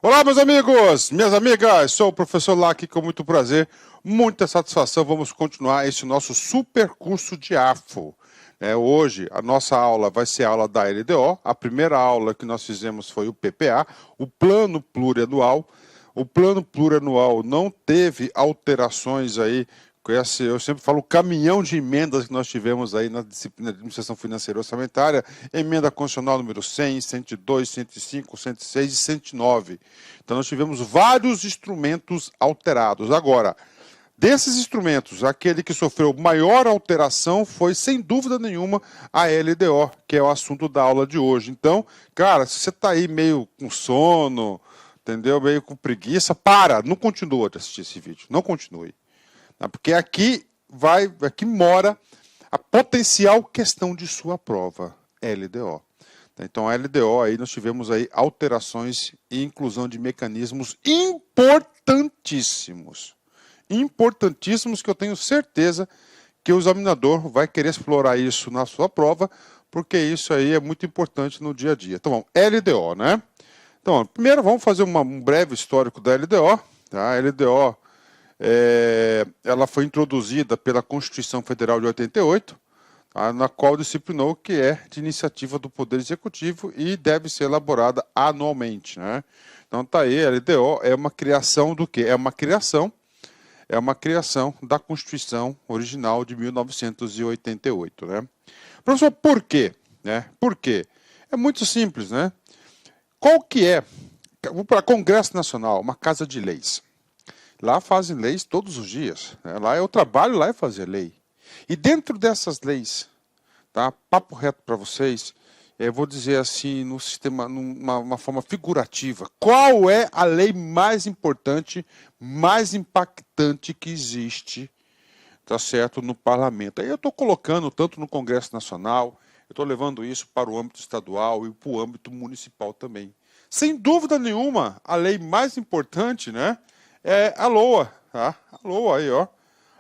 Olá, meus amigos, minhas amigas, sou o professor Lac, com muito prazer, muita satisfação. Vamos continuar esse nosso super curso de AFO. Hoje, a nossa aula vai ser a aula da LDO. A primeira aula que nós fizemos foi o PPA, o Plano Plurianual. O Plano Plurianual não teve alterações aí. Eu sempre falo o caminhão de emendas que nós tivemos aí na disciplina de administração financeira e orçamentária, emenda constitucional número 100, 102, 105, 106 e 109. Então nós tivemos vários instrumentos alterados. Agora, desses instrumentos, aquele que sofreu maior alteração foi, sem dúvida nenhuma, a LDO, que é o assunto da aula de hoje. Então, cara, se você está aí meio com sono, entendeu? Meio com preguiça, não continua de assistir esse vídeo, não continue. Porque aqui mora a potencial questão de sua prova, LDO. Então, a LDO, aí nós tivemos aí alterações e inclusão de mecanismos importantíssimos. Importantíssimos, que eu tenho certeza que o examinador vai querer explorar isso na sua prova, porque isso aí é muito importante no dia a dia. Então, LDO, né? Então, primeiro vamos fazer um breve histórico da LDO. Tá? A LDO ela foi introduzida pela Constituição Federal de 88, tá? Na qual disciplinou que é de iniciativa do Poder Executivo e deve ser elaborada anualmente, né? Então tá aí, a LDO é uma criação do quê? É uma criação da Constituição original de 1988, né? Professor, por quê? Por quê? É muito simples, né? Qual que é? Vamos para Congresso Nacional, uma casa de leis. Lá fazem leis todos os dias. Né? Lá eu trabalho lá é fazer lei. E dentro dessas leis, tá? Papo reto para vocês, eu vou dizer assim, no sistema, numa forma figurativa, qual é a lei mais importante, mais impactante que existe, tá certo, no parlamento? Aí eu estou colocando tanto no Congresso Nacional, eu estou levando isso para o âmbito estadual e para o âmbito municipal também. Sem dúvida nenhuma, a lei mais importante, né? É a LOA, tá? A LOA aí, ó.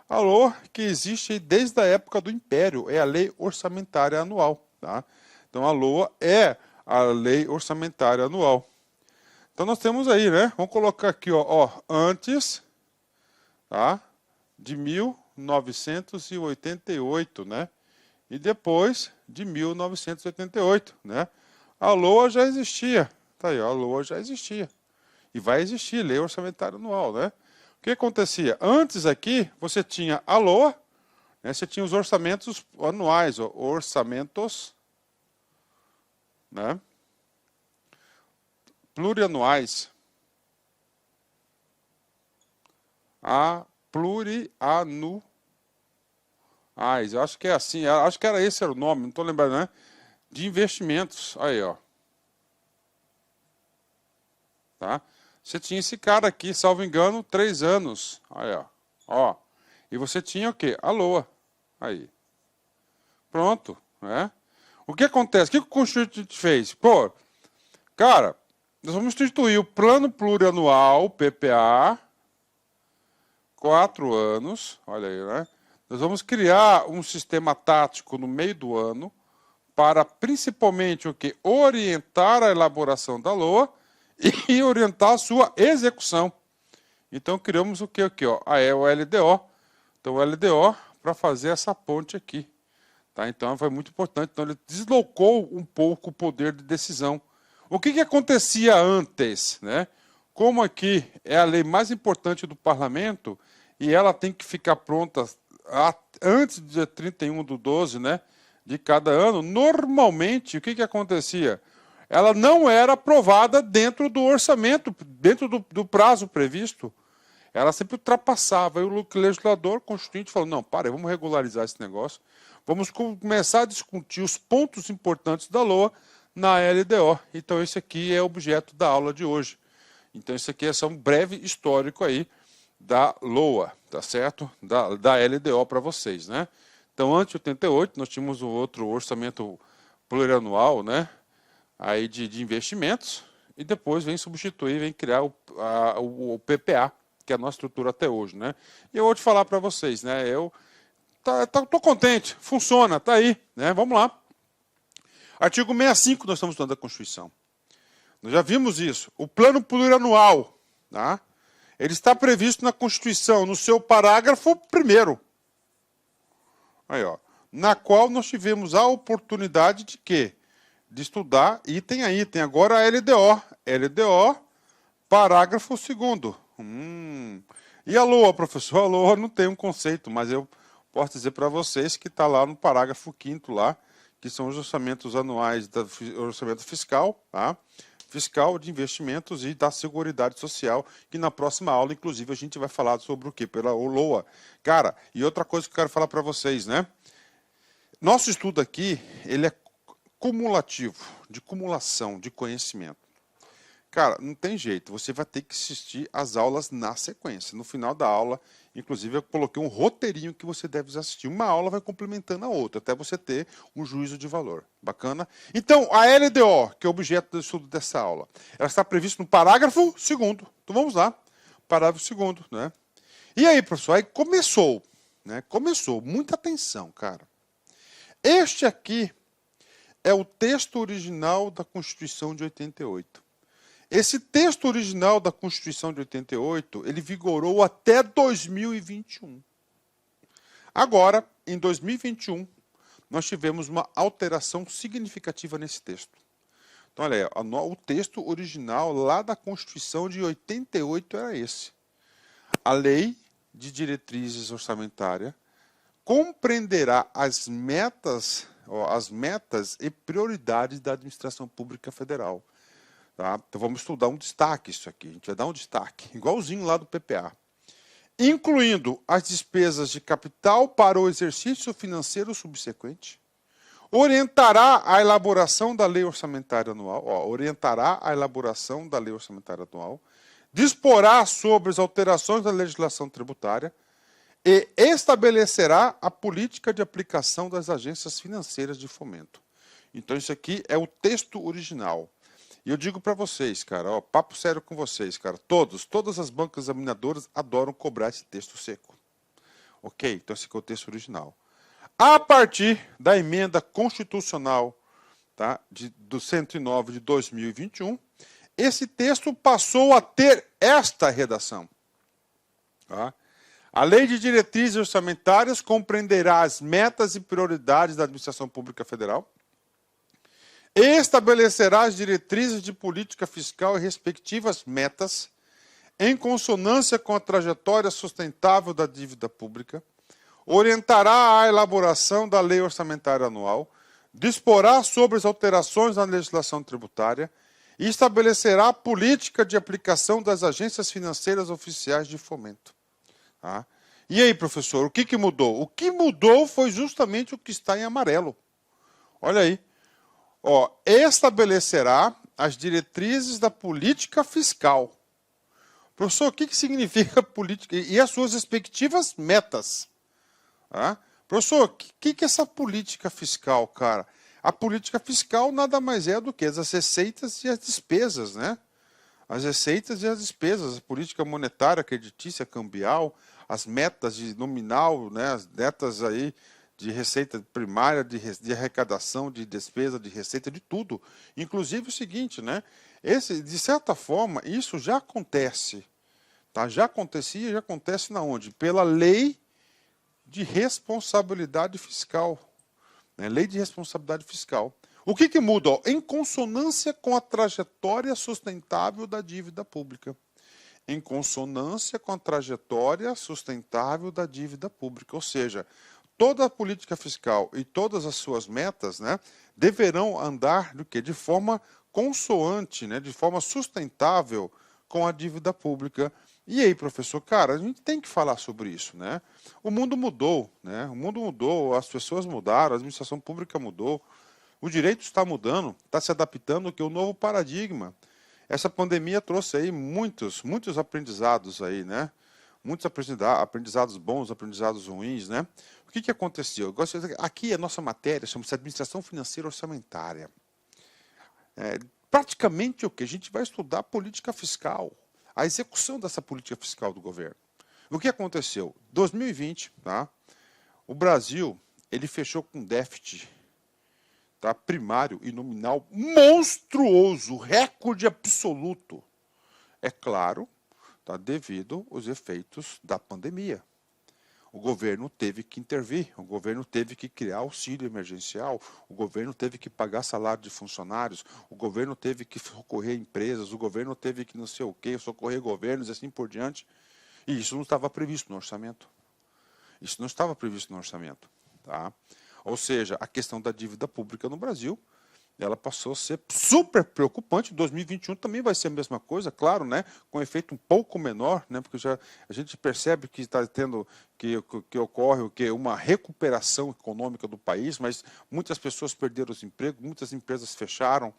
A LOA que existe desde a época do Império, é a Lei Orçamentária Anual, tá? Então a LOA é a Lei Orçamentária Anual. Então nós temos aí, né? Vamos colocar aqui, ó antes, tá? De 1988, né? E depois de 1988, né? A LOA já existia, tá aí, ó, a LOA já existia. E vai existir lei orçamentária anual, né? O que acontecia? Antes aqui, você tinha a LOA, né? Você tinha os orçamentos anuais, ó, orçamentos, né? Plurianuais. Plurianuais. Eu acho que é assim, acho que era esse o nome, não estou lembrando, né? De investimentos. Aí, ó. Tá? Você tinha esse cara aqui, salvo engano, 3 anos. Aí, ó. E você tinha o quê? A LOA. Aí. Pronto. Né? O que acontece? O que o Constituinte fez? Pô, cara, nós vamos instituir o Plano Plurianual, PPA, 4 anos. Olha aí, né? Nós vamos criar um sistema tático no meio do ano para, principalmente, o quê? Orientar a elaboração da LOA e orientar a sua execução. Então criamos o que aqui, ó? O LDO. Então o LDO para fazer essa ponte aqui, tá? Então foi muito importante. Então ele deslocou um pouco o poder de decisão. O que acontecia antes, né? Como aqui é a lei mais importante do parlamento e ela tem que ficar pronta antes do dia 31/12, né? De cada ano, normalmente o que acontecia? Ela não era aprovada dentro do orçamento, dentro do prazo previsto. Ela sempre ultrapassava. E o legislador constituinte falou, não, vamos regularizar esse negócio. Vamos começar a discutir os pontos importantes da LOA na LDO. Então, esse aqui é objeto da aula de hoje. Então, esse aqui é só um breve histórico aí da LOA, tá certo? Da LDO para vocês, né? Então, antes de 88, nós tínhamos o outro orçamento plurianual, né? Aí de investimentos, e depois vem substituir, vem criar o PPA, que é a nossa estrutura até hoje, né? E eu vou te falar para vocês, né? Eu tô contente, funciona, tá aí, né? Vamos lá. Artigo 65, nós estamos estudando da Constituição. Nós já vimos isso. O plano plurianual, tá? Ele está previsto na Constituição, no seu parágrafo 1º. Aí, ó, na qual nós tivemos a oportunidade de quê? De estudar, e tem agora a LDO. LDO, parágrafo 2º. E a LOA, professor? A LOA não tem um conceito, mas eu posso dizer para vocês que está lá no parágrafo 5º lá, que são os orçamentos anuais do orçamento fiscal, tá? Fiscal de investimentos e da Seguridade Social, que na próxima aula, inclusive, a gente vai falar sobre o quê? Pela LOA. Cara, e outra coisa que eu quero falar para vocês, né? Nosso estudo aqui, ele é cumulativo, de cumulação de conhecimento. Cara, não tem jeito, você vai ter que assistir as aulas na sequência. No final da aula, inclusive, eu coloquei um roteirinho que você deve assistir. Uma aula vai complementando a outra, até você ter um juízo de valor. Bacana? Então, a LDO, que é o objeto do estudo dessa aula, ela está prevista no parágrafo 2º. Então, vamos lá. Parágrafo 2º, né? E aí, professor, aí começou, né? Começou. Muita atenção, cara. Este aqui é o texto original da Constituição de 88. Esse texto original da Constituição de 88, ele vigorou até 2021. Agora, em 2021, nós tivemos uma alteração significativa nesse texto. Então, olha aí, o texto original lá da Constituição de 88 era esse. A Lei de Diretrizes Orçamentárias compreenderá as metas e prioridades da administração pública federal. Tá? Então vamos estudar um destaque isso aqui. A gente vai dar um destaque, igualzinho lá do PPA. Incluindo as despesas de capital para o exercício financeiro subsequente, orientará a elaboração da lei orçamentária anual, disporá sobre as alterações da legislação tributária e estabelecerá a política de aplicação das agências financeiras de fomento. Então isso aqui é o texto original. E eu digo para vocês, cara, ó, papo sério com vocês, cara, todas as bancas examinadoras adoram cobrar esse texto seco. Ok? Então esse aqui é o texto original. A partir da emenda constitucional, tá, do 109 de 2021, esse texto passou a ter esta redação. Tá? A Lei de Diretrizes Orçamentárias compreenderá as metas e prioridades da administração pública federal, estabelecerá as diretrizes de política fiscal e respectivas metas em consonância com a trajetória sustentável da dívida pública, orientará a elaboração da lei orçamentária anual, disporá sobre as alterações na legislação tributária e estabelecerá a política de aplicação das agências financeiras oficiais de fomento. Tá? E aí, professor, o que mudou? O que mudou foi justamente o que está em amarelo. Olha aí. Ó, estabelecerá as diretrizes da política fiscal. Professor, o que significa política? E as suas respectivas metas. Tá? Professor, o que é essa política fiscal, cara? A política fiscal nada mais é do que as receitas e as despesas, né? As receitas e as despesas, a política monetária, creditícia, cambial, as metas de nominal, né? As metas aí de receita primária, de arrecadação, de despesa, de receita, de tudo. Inclusive o seguinte, né? De certa forma, isso já acontece. Tá? Já acontecia, já acontece na onde? Pela lei de responsabilidade fiscal. Né? Lei de responsabilidade fiscal. O que muda? Ó, em consonância com a trajetória sustentável da dívida pública. Em consonância com a trajetória sustentável da dívida pública. Ou seja, toda a política fiscal e todas as suas metas, né, deverão andar do quê? De forma consoante, né, de forma sustentável com a dívida pública. E aí, professor, cara, a gente tem que falar sobre isso, né? O mundo mudou, né? O mundo mudou, as pessoas mudaram, a administração pública mudou, o direito está mudando, está se adaptando ao que o novo paradigma. Essa pandemia trouxe aí muitos aprendizados aí, né? Muitos aprendizados bons, aprendizados ruins, né? O que aconteceu? Aqui a nossa matéria chama-se Administração Financeira Orçamentária. Praticamente o que? A gente vai estudar política fiscal, a execução dessa política fiscal do governo. O que aconteceu? 2020, tá? O Brasil ele fechou com déficit tá, primário e nominal monstruoso, recorde absoluto. É claro, tá, devido aos efeitos da pandemia. O governo teve que intervir, o governo teve que criar auxílio emergencial, o governo teve que pagar salário de funcionários, o governo teve que socorrer empresas, o governo teve que não sei o quê, socorrer governos e assim por diante. E isso não estava previsto no orçamento. Isso não estava previsto no orçamento. Tá? Ou seja, a questão da dívida pública no Brasil, ela passou a ser super preocupante. 2021 também vai ser a mesma coisa, claro, né? Com efeito um pouco menor, né? Porque já a gente percebe que está tendo que ocorre o que uma recuperação econômica do país, mas muitas pessoas perderam os empregos, muitas empresas fecharam,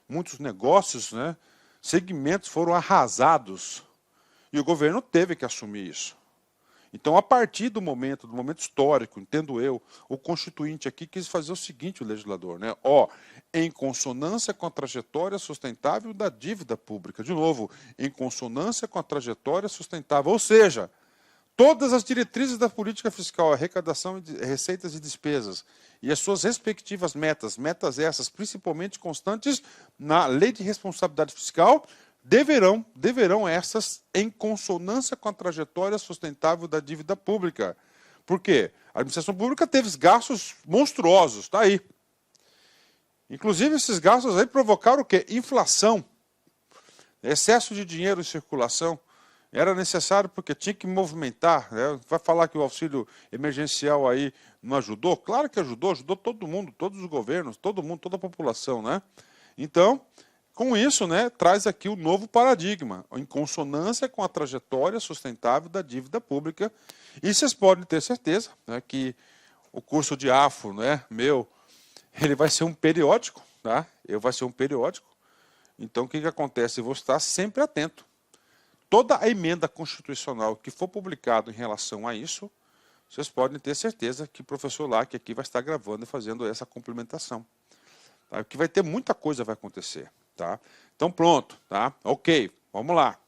muitos negócios, né? Segmentos foram arrasados e o governo teve que assumir isso. Então, a partir do momento histórico, entendo eu, o constituinte aqui quis fazer o seguinte, o legislador, né? Em consonância com a trajetória sustentável da dívida pública. De novo, em consonância com a trajetória sustentável. Ou seja, todas as diretrizes da política fiscal, arrecadação, receitas e despesas, e as suas respectivas metas essas principalmente constantes na Lei de Responsabilidade Fiscal, deverão essas em consonância com a trajetória sustentável da dívida pública. Por quê? A administração pública teve gastos monstruosos, está aí. Inclusive, esses gastos aí provocaram o quê? Inflação, excesso de dinheiro em circulação. Era necessário porque tinha que movimentar. Né? Vai falar que o auxílio emergencial aí não ajudou? Claro que ajudou todo mundo, todos os governos, todo mundo, toda a população, né? Então, com isso, né, traz aqui o novo paradigma, em consonância com a trajetória sustentável da dívida pública. E vocês podem ter certeza, né, que o curso de AFO, né, ele vai ser um periódico, tá? Vai ser um periódico. Então, o que acontece? Eu vou estar sempre atento. Toda a emenda constitucional que for publicada em relação a isso, vocês podem ter certeza que o professor Lac aqui vai estar gravando e fazendo essa complementação. Tá? Que vai ter muita coisa vai acontecer. Tá? Então pronto, tá? Ok, vamos lá.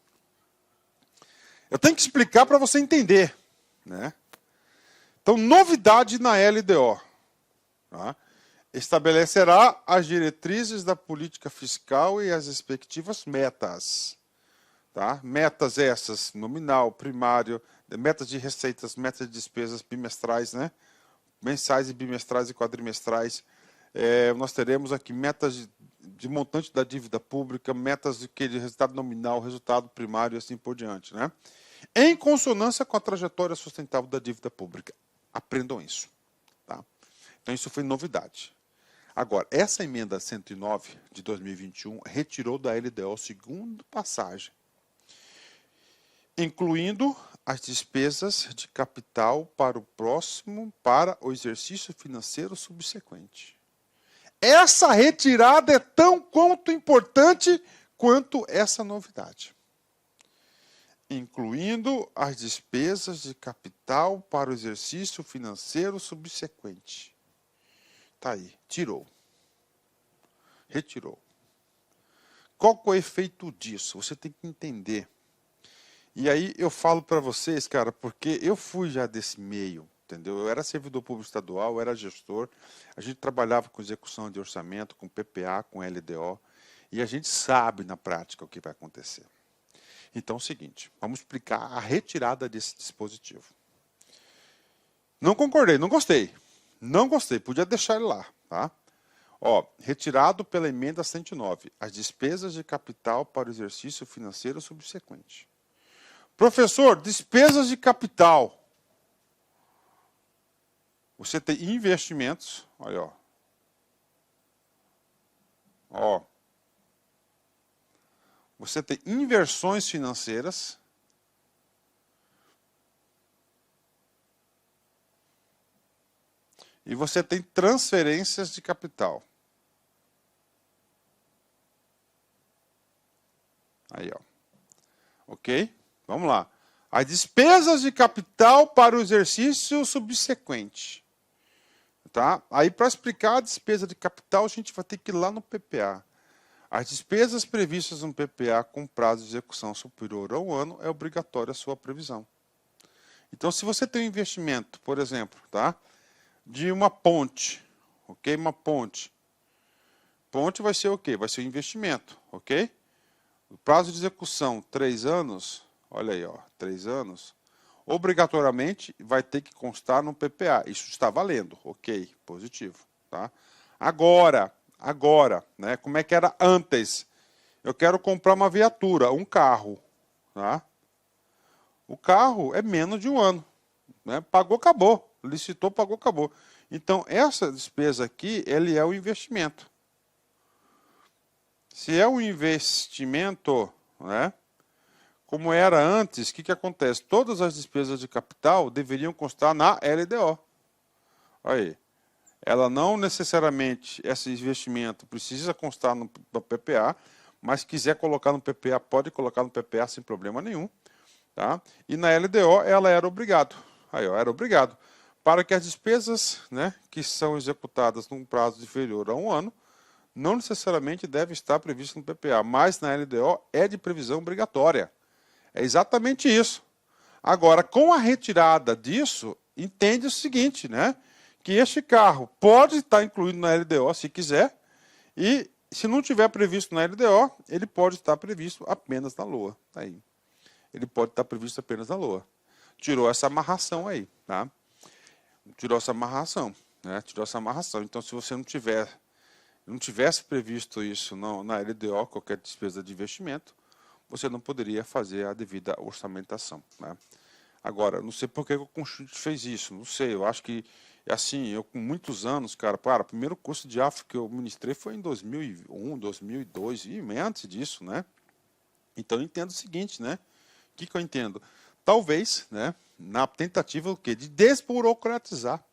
Eu tenho que explicar para você entender. Né? Então, novidade na LDO. Tá? Estabelecerá as diretrizes da política fiscal e as respectivas metas. Tá? Metas essas, nominal, primário, metas de receitas, metas de despesas bimestrais, né? Mensais e bimestrais e quadrimestrais. Nós teremos aqui metas de montante da dívida pública, metas de resultado nominal, resultado primário e assim por diante. Né? Em consonância com a trajetória sustentável da dívida pública. Aprendam isso. Tá? Então, isso foi novidade. Agora, essa emenda 109 de 2021 retirou da LDO a segunda passagem, incluindo as despesas de capital para o exercício financeiro subsequente. Essa retirada é tão quanto importante quanto essa novidade. Incluindo as despesas de capital para o exercício financeiro subsequente. Está aí, tirou. Retirou. Qual é o efeito disso? Você tem que entender. E aí eu falo para vocês, cara, porque eu fui já desse meio. Entendeu? Eu era servidor público estadual, eu era gestor, a gente trabalhava com execução de orçamento, com PPA, com LDO, e a gente sabe na prática o que vai acontecer. Então é o seguinte, vamos explicar a retirada desse dispositivo. Não concordei, não gostei, podia deixar ele lá, tá? Retirado pela emenda 109, as despesas de capital para o exercício financeiro subsequente. Professor, despesas de capital. Você tem investimentos, olha, você tem inversões financeiras, e você tem transferências de capital. Aí, ok? Vamos lá. As despesas de capital para o exercício subsequente. Tá? Aí, para explicar a despesa de capital, a gente vai ter que ir lá no PPA. As despesas previstas no PPA com prazo de execução superior a um ano é obrigatória a sua previsão. Então, se você tem um investimento, por exemplo, tá? De uma ponte, ok? Uma ponte, ponte vai ser o quê? Vai ser o investimento, ok? O prazo de execução, 3 anos, olha aí, ó, 3 anos, obrigatoriamente vai ter que constar no PPA. Isso está valendo, ok, positivo, tá? Agora, né, como é que era antes? Eu quero comprar uma viatura, um carro, tá? O carro é menos de um ano, né? Pagou, acabou, licitou, pagou, acabou. Então, essa despesa aqui, ele é o investimento. Se é um investimento, né, como era antes, o que acontece? Todas as despesas de capital deveriam constar na LDO. Aí, ela não necessariamente, esse investimento precisa constar no PPA, mas se quiser colocar no PPA, pode colocar no PPA sem problema nenhum. Tá? E na LDO ela era obrigado. Aí, ó, era obrigado. Para que as despesas, né, que são executadas num prazo inferior a um ano, não necessariamente deve estar previsto no PPA, mas na LDO é de previsão obrigatória. É exatamente isso. Agora, com a retirada disso, entende o seguinte, né? Que este carro pode estar incluído na LDO se quiser, e se não tiver previsto na LDO, ele pode estar previsto apenas na LOA. Aí. Ele pode estar previsto apenas na LOA. Tirou essa amarração aí, tá? Tirou essa amarração, né? Tirou essa amarração. Então, se você não tivesse previsto isso na LDO, qualquer despesa de investimento, você não poderia fazer a devida orçamentação, né? Agora, não sei por que o Constituinte fez isso, não sei, eu acho que, assim, eu com muitos anos, cara, o primeiro curso de África que eu ministrei foi em 2001, 2002, e antes disso, né? Então, eu entendo o seguinte, né? O que eu entendo? Talvez, né, na tentativa de desburocratizar,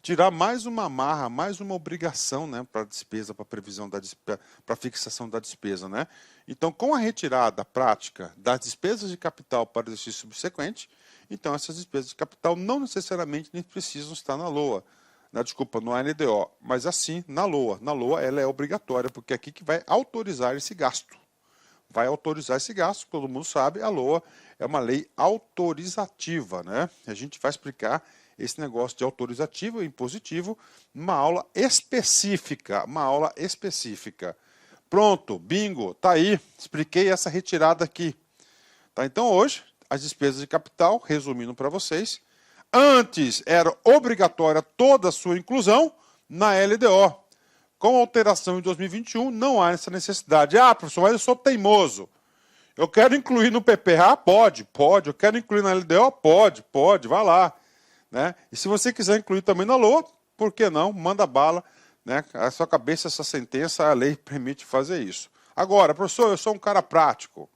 tirar mais uma amarra, mais uma obrigação, né, para a despesa, para a previsão da despesa, para a fixação da despesa, né? Então, com a retirada prática das despesas de capital para o exercício subsequente, então essas despesas de capital não necessariamente nem precisam estar na LOA, no LDO, mas assim na LOA. Na LOA ela é obrigatória, porque é aqui que vai autorizar esse gasto. Vai autorizar esse gasto, todo mundo sabe, a LOA é uma lei autorizativa, né? A gente vai explicar esse negócio de autorizativo e impositivo numa aula específica, Pronto, bingo, tá aí, expliquei essa retirada aqui. Tá? Então hoje, as despesas de capital, resumindo para vocês, antes era obrigatória toda a sua inclusão na LDO. Com a alteração em 2021, não há essa necessidade. Ah, professor, mas eu sou teimoso. Eu quero incluir no PPA? Pode. Eu quero incluir na LDO? Pode, vai lá. Né? E se você quiser incluir também na LOA, por que não? Manda bala. Né? A sua cabeça, essa sentença, a lei permite fazer isso. Agora, professor, eu sou um cara prático.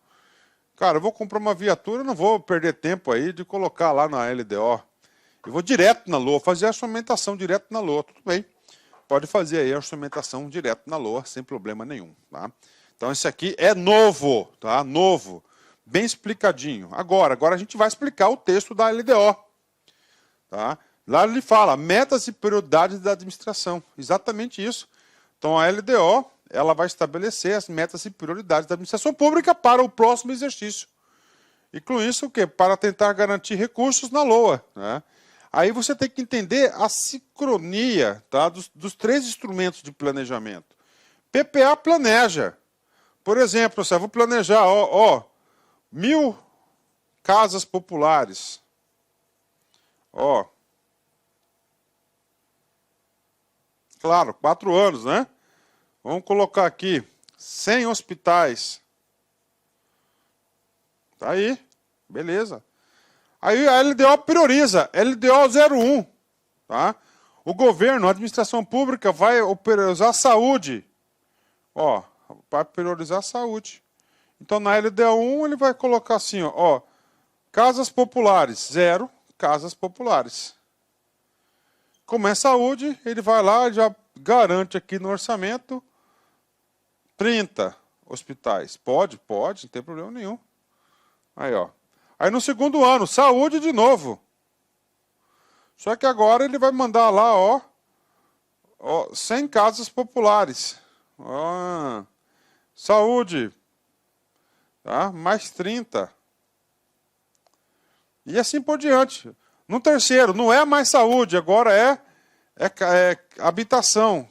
Cara, eu vou comprar uma viatura, não vou perder tempo aí de colocar lá na LDO. Eu vou direto na LOA, fazer a orçamentação direto na LOA, tudo bem. Pode fazer aí a orçamentação direto na LOA, sem problema nenhum. Tá? Então, esse aqui é novo, tá? Novo, bem explicadinho. Agora a gente vai explicar o texto da LDO. Tá? Lá ele fala, metas e prioridades da administração. Exatamente isso. Então, a LDO, ela vai estabelecer as metas e prioridades da administração pública para o próximo exercício. E com isso, o quê? Para tentar garantir recursos na LOA, né? Aí você tem que entender a sincronia, tá, dos 3 instrumentos de planejamento. PPA planeja. Por exemplo, eu vou planejar 1.000 casas populares. Claro, 4 anos, né? Vamos colocar aqui 100 hospitais. Tá aí, beleza. Aí a LDO prioriza, LDO 01, tá? O governo, a administração pública vai priorizar a saúde. Vai priorizar a saúde. Então na LDO 1 ele vai colocar assim, casas populares, 0 casas populares. Como é saúde, ele vai lá e já garante aqui no orçamento 30 hospitais. Pode, não tem problema nenhum. Aí, Aí no segundo ano, saúde de novo. Só que agora ele vai mandar lá, 100 casas populares. Saúde. Tá? Mais 30. E assim por diante. No terceiro, não é mais saúde, agora é habitação.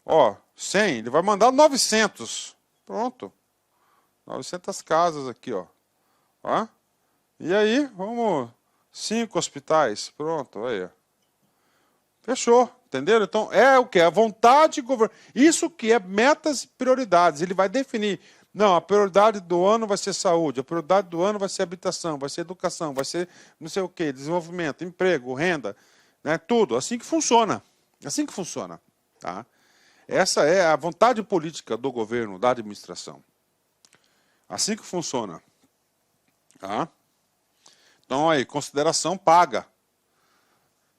Ó, 100, ele vai mandar 900. Pronto. 900 casas aqui, ó. Ó. E aí, vamos... 5 hospitais. Pronto, aí, ó. Fechou, entenderam? Então, é o que? A vontade de governo. Isso que é metas e prioridades. Ele vai definir. Não, a prioridade do ano vai ser saúde, a prioridade do ano vai ser habitação, vai ser educação, vai ser não sei o quê, desenvolvimento, emprego, renda, né? Tudo. Assim que funciona. Assim que funciona. Tá? Essa é a vontade política do governo, da administração. Assim que funciona. Tá? Então, aí, consideração paga.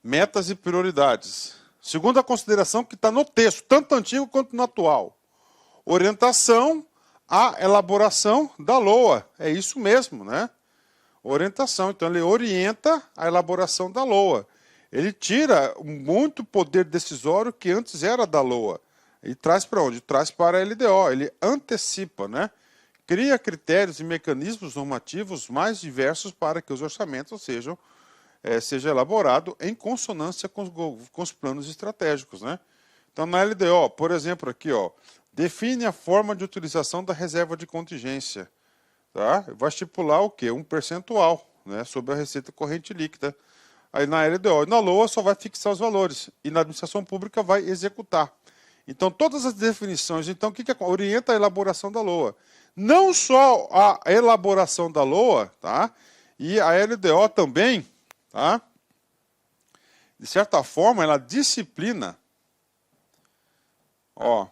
Metas e prioridades. Segunda consideração que está no texto, tanto antigo quanto no atual. Orientação à elaboração da LOA. É isso mesmo, né? Orientação. Então, ele orienta a elaboração da LOA. Ele tira muito poder decisório que antes era da LOA. E traz para onde? Traz para a LDO. Ele antecipa, né? Cria critérios e mecanismos normativos mais diversos para que os orçamentos seja elaborado em consonância com os planos estratégicos, né? Então, na LDO, por exemplo, aqui, ó, define a forma de utilização da reserva de contingência. Tá? Vai estipular o quê? Um percentual, né, sobre a receita corrente líquida. Aí na LDO e na LOA só vai fixar os valores. E na administração pública vai executar. Então, todas as definições, então, o que orienta a elaboração da LOA? Não só a elaboração da LOA, tá? E a LDO também, tá? De certa forma, ela disciplina, ó,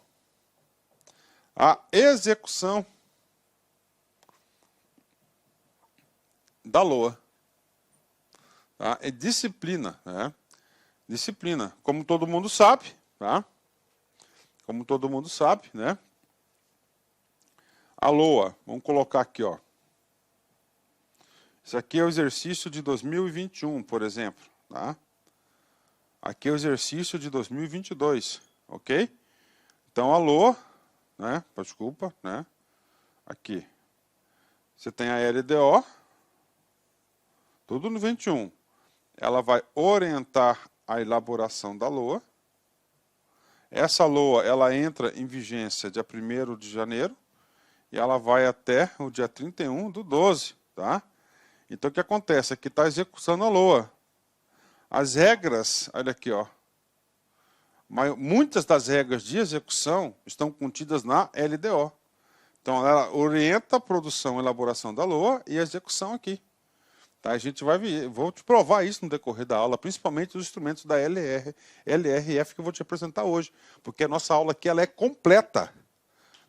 a execução da LOA. Tá? É disciplina, né? Disciplina. Como todo mundo sabe, tá? Como todo mundo sabe, né? A LOA, vamos colocar aqui, ó. Isso aqui é o exercício de 2021, por exemplo, tá? Aqui é o exercício de 2022, ok? Então, a LOA, né? Desculpa, né? Aqui. Você tem a LDO, tudo no 21. Ela vai orientar a elaboração da LOA. Essa LOA, ela entra em vigência dia 1º de janeiro e ela vai até o dia 31/12, tá? Então, o que acontece? Aqui está executando a LOA. As regras, olha aqui, ó. Muitas das regras de execução estão contidas na LDO. Então, ela orienta a produção e elaboração da LOA e a execução aqui. Tá? A gente vai ver, vou te provar isso no decorrer da aula, principalmente os instrumentos da LRF que eu vou te apresentar hoje, porque a nossa aula aqui ela é completa.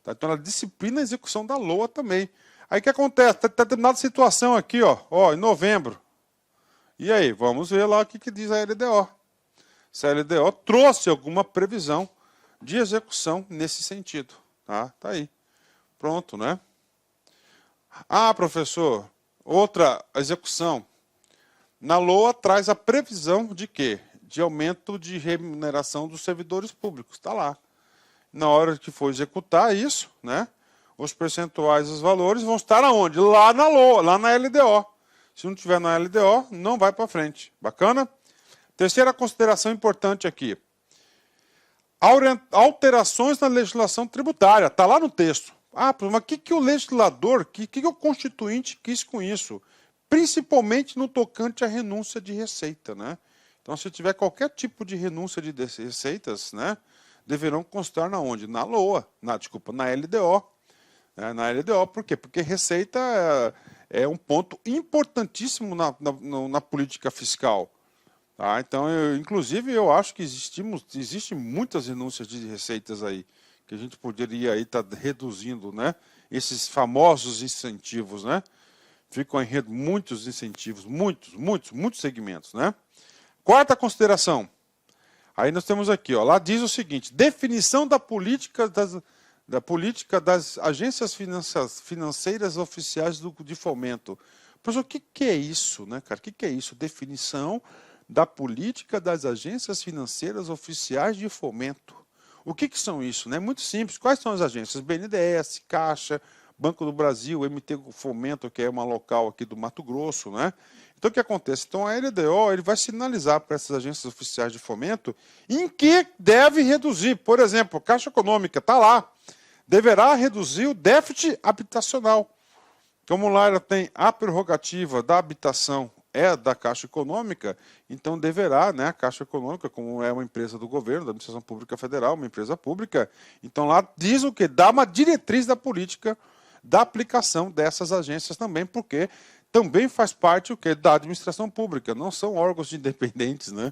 Tá? Então, ela disciplina a execução da LOA também. Aí o que acontece? Está determinada situação aqui, ó, em novembro. E aí, vamos ver lá o que diz a LDO. Se a LDO trouxe alguma previsão de execução nesse sentido. Tá aí. Pronto, né? Ah, professor, outra execução. Na LOA traz a previsão de quê? De aumento de remuneração dos servidores públicos. Está lá. Na hora que for executar isso, né? Os percentuais, os valores vão estar aonde? Lá na LOA, lá na LDO. Se não tiver na LDO, não vai para frente. Bacana? Terceira consideração importante aqui. Alterações na legislação tributária. Está lá no texto. Ah, mas o que o legislador, o que o constituinte quis com isso? Principalmente no tocante à renúncia de receita, né? Então, se tiver qualquer tipo de renúncia de receitas, né, deverão constar na onde? Na LOA, na LDO. Na LDO, por quê? Porque receita é um ponto importantíssimo na política fiscal. Tá? Então, inclusive, eu acho que existem muitas renúncias de receitas aí, que a gente poderia aí estar reduzindo, né? Esses famosos incentivos, né? Ficam em muitos incentivos, muitos segmentos, né? Quarta consideração. Aí nós temos aqui, ó, lá diz o seguinte: definição da política das agências financeiras oficiais de fomento. Professor, o que é isso, né, cara? O que é isso? Definição da política das agências financeiras oficiais de fomento. O que são isso? Né? Muito simples. Quais são as agências? BNDES, Caixa, Banco do Brasil, MT Fomento, que é uma local aqui do Mato Grosso, né? Então, o que acontece? Então, a LDO ele vai sinalizar para essas agências oficiais de fomento em que deve reduzir. Por exemplo, a Caixa Econômica está lá, deverá reduzir o déficit habitacional. Como lá ela tem a prerrogativa da habitação é da Caixa Econômica, então deverá, né, a Caixa Econômica, como é uma empresa do governo, da Administração Pública Federal, uma empresa pública, então lá diz o que? Dá uma diretriz da política da aplicação dessas agências também, porque também faz parte o que? Da administração pública, não são órgãos independentes, né,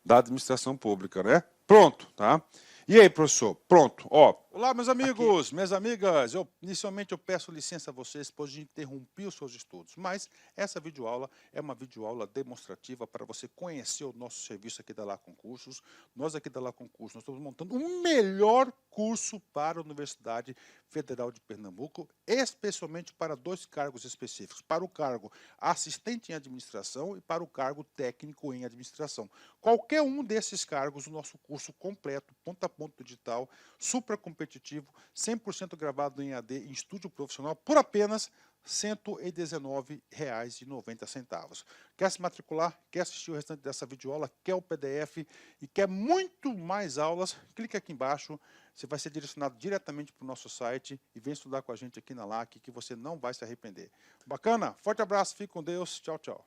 da administração pública, né? Pronto, tá? E aí, professor? Pronto, ó. Olá, meus amigos, minhas amigas. Inicialmente eu peço licença a vocês, pois de interromper os seus estudos, mas essa videoaula é uma videoaula demonstrativa para você conhecer o nosso serviço aqui da Lá Concursos. Nós aqui da Lá Concursos, nós estamos montando o melhor curso para a Universidade Federal de Pernambuco, especialmente para 2 cargos específicos, para o cargo assistente em administração e para o cargo técnico em administração. Qualquer um desses cargos, o nosso curso completo, ponta a ponta digital, super competitivo, 100% gravado em AD, em estúdio profissional, por apenas R$ 119,90. Quer se matricular? Quer assistir o restante dessa videoaula? Quer o PDF e quer muito mais aulas? Clique aqui embaixo, você vai ser direcionado diretamente para o nosso site e vem estudar com a gente aqui na LAC, que você não vai se arrepender. Bacana? Forte abraço, fique com Deus, tchau, tchau.